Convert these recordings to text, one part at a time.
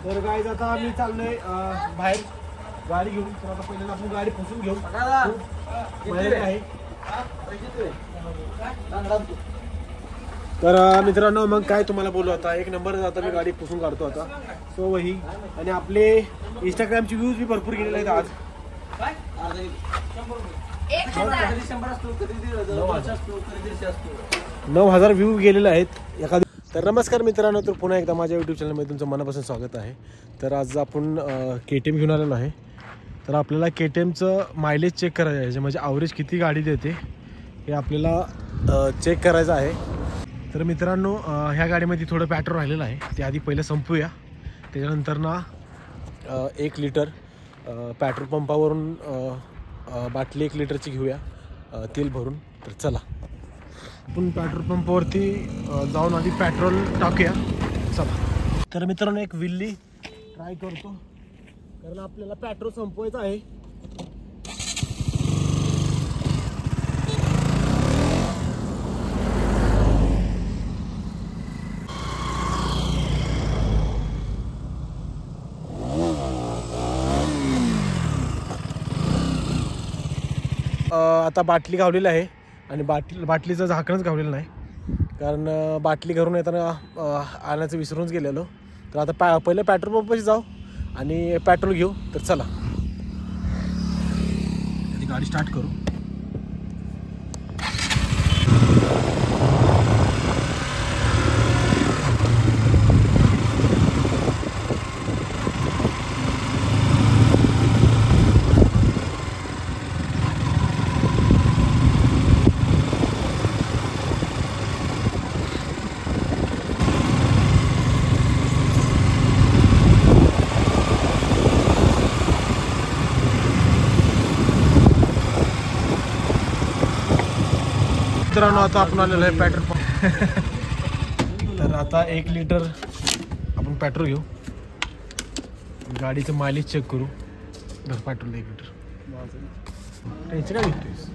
तर गाईज आता आम्ही चाललोय बाहेर गाडी घेऊन. तर आता पहिल्यांदा आपण गाडी पुसून घेऊ. आहे तर मित्रांनो मग काय तुम्हाला बोलू आता एक नंबर आता मी गाडी पुसून काढतो आता. सो वही आणि आपले इंस्टाग्रामचे व्ह्यूज बी भरपूर गेलेले आहेत आज. 9,000 व्ह्यू गेलेले आहेत एखादी. तर नमस्कार मित्रांनो, तर पुन्हा एकदा माझ्या यूट्यूब चॅनलमध्ये तुमचं मनापासून स्वागत आहे. तर आज आपण KTM घेऊन आलेलो आहे. तर आपल्याला KTMचं मायलेज चेक करायचं आहे, म्हणजे ॲव्हरेज किती गाडी देते हे आपल्याला चेक करायचं आहे. तर मित्रांनो ह्या गाडीमध्ये थोडं पेट्रोल राहिलेलं आहे, ते आधी पहिलं संपूया. त्याच्यानंतर ना 1 लिटर पेट्रोल पंपावरून बाटली 1 लिटरची घेऊया तेल भरून. तर चला आपण पेट्रोल पंपावरती जाऊन आधी पेट्रोल टाकूया. चला. तर मित्रांनो एक विल्ली ट्राय करतो, कारण आपल्याला पेट्रोल संपवायचं आहे. आता बाटली गावलेली आहे आणि बाटलीचं झाकणच गावलेलं नाही, कारण बाटली घरून येताना आणायचं विसरूनच गेलेलो. तर आता पहिले पेट्रोल पंपाशी जाऊ आणि पेट्रोल घेऊ. तर चला गाडी स्टार्ट करू. मित्रांनो आता आपण आलेलो आहे पेट्रोल पंप. तर आता 1 लिटर आपण पेट्रोल घेऊ, गाडीचं मायलेज चेक करू. पेट्रोल 1 लिटर टेन्शन काय घेतोयस.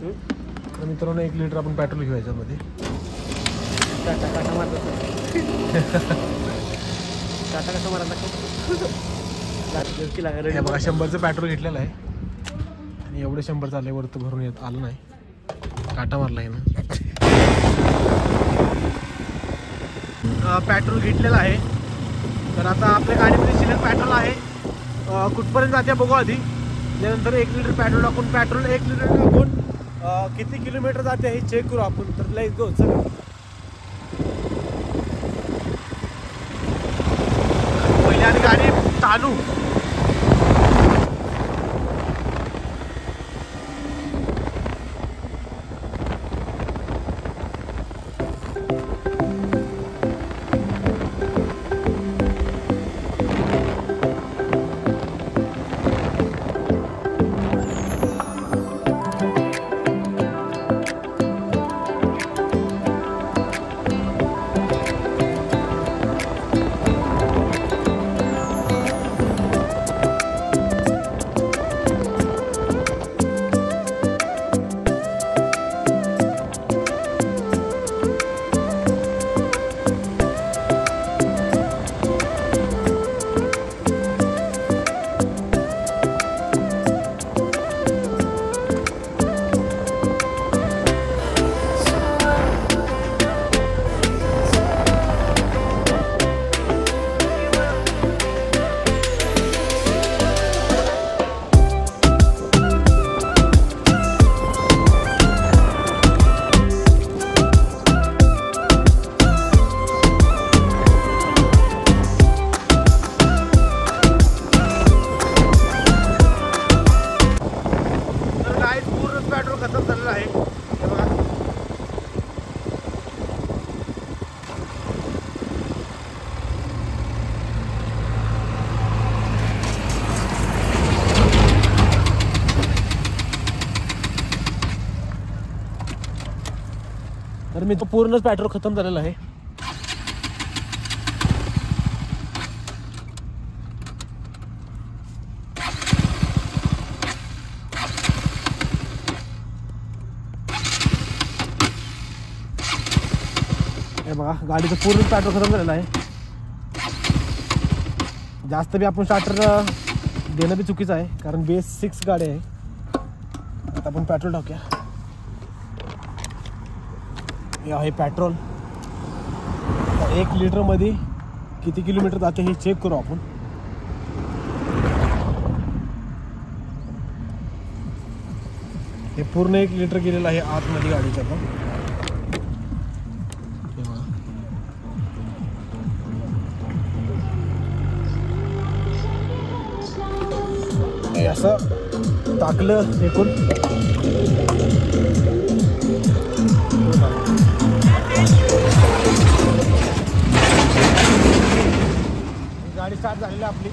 तर मित्रांनो 1 लिटर आपण पेट्रोल घेऊ याच्यामध्ये. बघा 100चं पेट्रोल घेतलेलं आहे आणि एवढं 100 चाललंय, वरतं भरून येत आलं नाही, काटा मारला आहे ना. पेट्रोल घेतलेलं आहे. तर आता आपल्या गाडीमध्ये शिल्लक पेट्रोल आहे, कुठपर्यंत जाते बघू आधी. त्यानंतर 1 लिटर पेट्रोल टाकून 1 लिटर टाकून किती किलोमीटर जाते हे चेक करू आपण. तर लेट्स गो. चला पहिले आधी गाडी चालू. तर मी तो पूर्णच पेट्रोल खतम झालेला आहे. हे बघा गाडीचं पूर्ण पेट्रोल खतम झालेलं आहे. जास्त बी आपण स्टार्टर देणं बी चुकीचं आहे, कारण बेस 6 गाडी आहे. आता आपण पेट्रोल टाकूया. हे आहे पेट्रोल. 1 लिटरमध्ये किती किलोमीटर जाते हे चेक करू आपण. हे पूर्ण 1 लिटर गेलेलं आहे आतमध्ये गाडीच्या. पण हे असं टाकलं एकूण गाडी स्टार्ट झालेली आपली.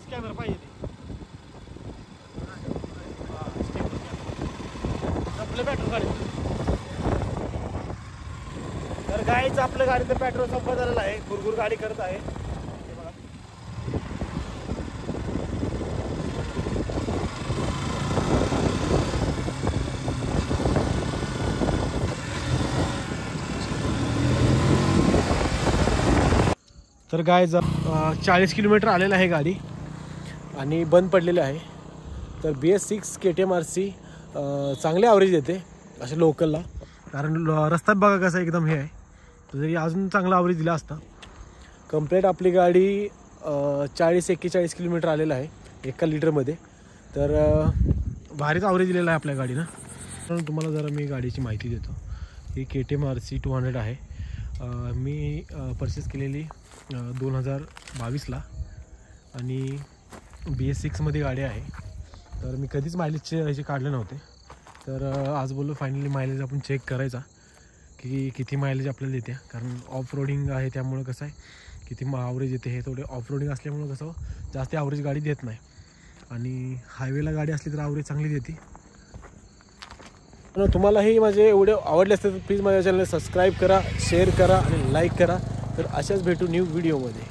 स्कॅनर पाहिजे आपलं पेट्रोल गाडी. तर गाईचं आपल्या गाडीचं पेट्रोल संपत झालेलं आहे. गुरगुर गाडी करत आहे. तर गाय 40 किलोमीटर आलेलं आहे गाडी आणि बंद पडलेली आहे. तर BS6 KTM RC चांगले ॲव्हरेज देते असे लोकलला, कारण रस्ता बघा कसा एकदम हे आहे. तर जरी अजून चांगला ॲव्हरेज दिला असता. कंप्लीट आपली गाडी 40-41 किलोमीटर आलेलं आहे 1 लिटरमध्ये. तर भारीच ॲव्हरेज दिलेला आहे आपल्या गाडीनं. तर तुम्हाला जरा मी गाडीची माहिती देतो. ही KTM RC 200 आहे. मी परचेस केलेली 2022ला आणि BS6मध्ये गाडी आहे. तर मी कधीच मायलेजचे ह्याचे काढले नव्हते. तर आज बोललो फायनली मायलेज आपण चेक करायचा की किती मायलेज आपल्याला देते, कारण ऑफ रोडिंग आहे त्यामुळं कसं आहे किती ॲव्हरेज येते. हे थोडे ऑफ रोडिंग असल्यामुळं कसं जास्त ॲव्हरेज गाडी देत नाही आणि हायवेला गाडी असली तर ॲव्हरेज चांगली देते. तुम्हालाही माझे व्हिडिओ आवडले असतील तर प्लीज माझ्या चॅनलला सबस्क्राईब करा, शेअर करा आणि लाईक करा. तर अशाच भेटू न्यू व्हिडिओमध्ये.